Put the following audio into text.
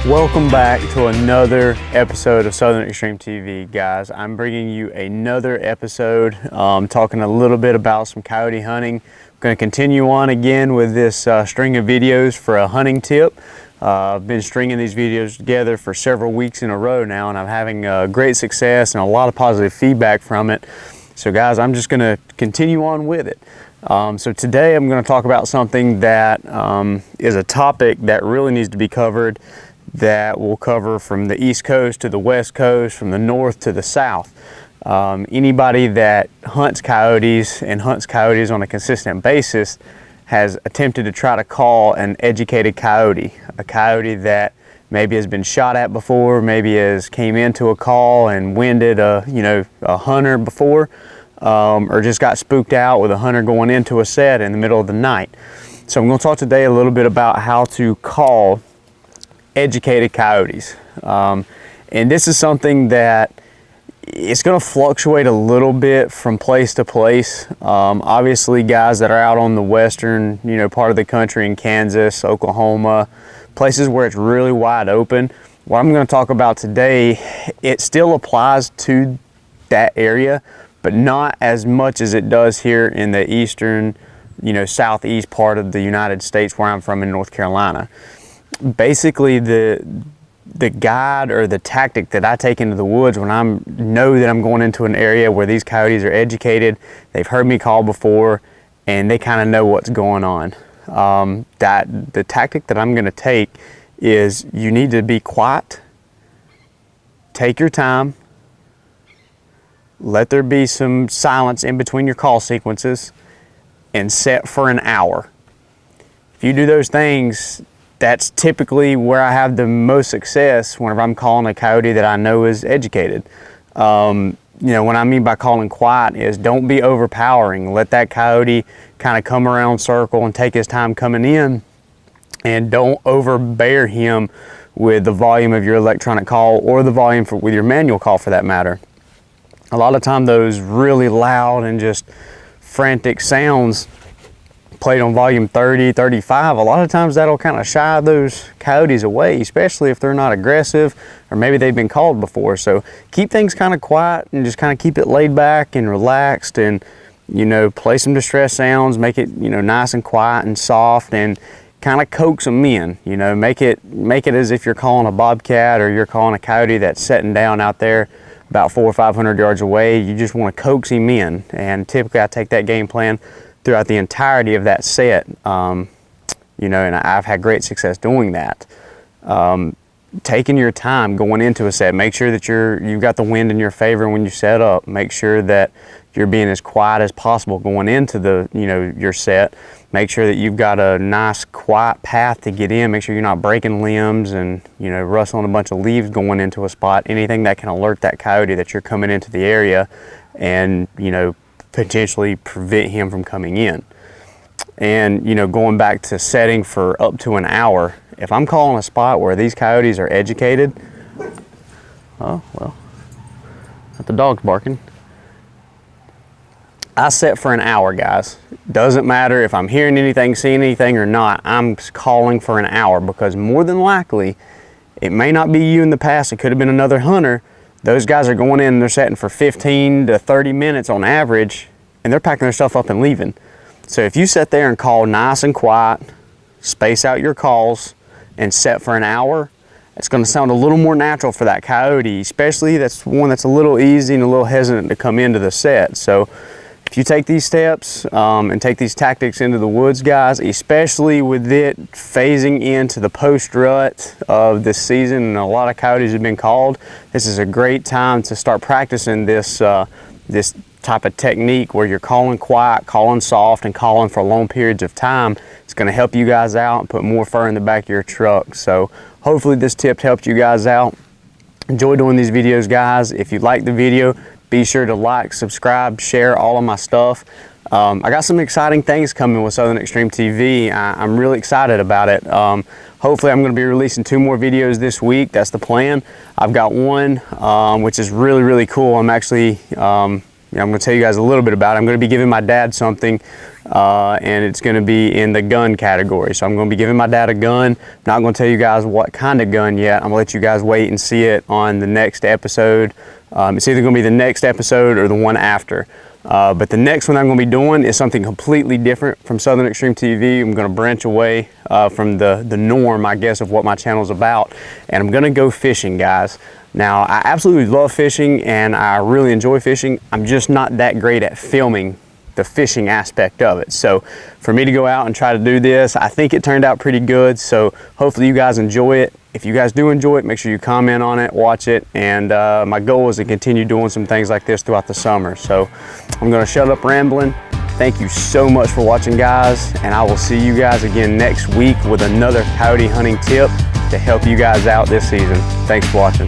Welcome back to another episode of Southern Extreme TV, guys. I'm bringing you another episode talking a little bit about some coyote hunting. I'm going to continue on again with this string of videos for a hunting tip. I've been stringing these videos together for several weeks in a row now, and I'm having great success and a lot of positive feedback from it. So guys, I'm just going to continue on with it. So today I'm going to talk about something that is a topic that really needs to be covered, that will cover from the East Coast to the West Coast, from the North to the South. Anybody that hunts coyotes and hunts coyotes on a consistent basis has attempted to try to call an educated coyote, a coyote that maybe has been shot at before, maybe has came into a call and winded a hunter before, or just got spooked out with a hunter going into a set in the middle of the night. So I'm going to talk today a little bit about how to call educated coyotes, and this is something that it's going to fluctuate a little bit from place to place. Obviously, guys that are out on the western part of the country in Kansas, Oklahoma, places where it's really wide open, what I'm going to talk about today, it still applies to that area, but not as much as it does here in the eastern, southeast part of the United States, where I'm from in North Carolina. Basically, the guide or the tactic that I take into the woods when I know that I'm going into an area where these coyotes are educated, they've heard me call before, and they kind of know what's going on. The tactic that I'm going to take is you need to be quiet, take your time, let there be some silence in between your call sequences, and set for an hour. If you do those things, that's typically where I have the most success whenever I'm calling a coyote that I know is educated. What I mean by calling quiet is don't be overpowering. Let that coyote kind of come around circle and take his time coming in, and don't overbear him with the volume of your electronic call or the volume with your manual call, for that matter. A lot of time those really loud and just frantic sounds played on volume 30, 35, a lot of times that'll kind of shy those coyotes away, especially if they're not aggressive or maybe they've been called before. So keep things kind of quiet and just kind of keep it laid back and relaxed, and play some distress sounds, make it nice and quiet and soft, and kind of coax them in. Make it as if you're calling a bobcat or you're calling a coyote that's setting down out there about 400 or 500 yards away. You just want to coax him in, and typically I take that game plan throughout the entirety of that set, and I've had great success doing that. Taking your time going into a set, make sure that you've got the wind in your favor when you set up. Make sure that you're being as quiet as possible going into the your set. Make sure that you've got a nice quiet path to get in. Make sure you're not breaking limbs and rustling a bunch of leaves going into a spot. Anything that can alert that coyote that you're coming into the area, and potentially prevent him from coming in. And going back to setting for up to an hour, if I'm calling a spot where these coyotes are educated, oh well, the dog's barking, I set for an hour, guys. Doesn't matter if I'm hearing anything, seeing anything or not, I'm calling for an hour, because more than likely it may not be you in the past, it could have been another hunter. Those guys are going in and they're setting for 15 to 30 minutes on average, and they're packing their stuff up and leaving. So if you sit there and call nice and quiet, space out your calls, and set for an hour, it's going to sound a little more natural for that coyote, especially that's one that's a little easy and a little hesitant to come into the set. So if you take these steps and take these tactics into the woods, guys, especially with it phasing into the post rut of this season, and a lot of coyotes have been called, this is a great time to start practicing this this type of technique where you're calling quiet, calling soft, and calling for long periods of time. It's going to help you guys out and put more fur in the back of your truck. So hopefully this tip helped you guys out. Enjoy doing these videos, guys. If you like the video, be sure to like, subscribe, share all of my stuff. I got some exciting things coming with Southern Extreme TV. I'm really excited about it. Hopefully I'm going to be releasing 2 more videos this week. That's the plan. I've got one which is really, really cool. I'm actually I'm going to tell you guys a little bit about it. I'm going to be giving my dad something and it's going to be in the gun category. So I'm going to be giving my dad a gun. I'm not going to tell you guys what kind of gun yet. I'm going to let you guys wait and see it on the next episode. It's either going to be the next episode or the one after. But the next one I'm going to be doing is something completely different from Southern Extreme TV. I'm going to branch away from the norm, I guess, of what my channel is about. And I'm going to go fishing, guys. Now, I absolutely love fishing and I really enjoy fishing. I'm just not that great at filming the fishing aspect of it. So for me to go out and try to do this, I think it turned out pretty good. So hopefully you guys enjoy it. If you guys do enjoy it, make sure you comment on it, watch it. And my goal is to continue doing some things like this throughout the summer. So I'm gonna shut up rambling. Thank you so much for watching, guys. And I will see you guys again next week with another coyote hunting tip to help you guys out this season. Thanks for watching.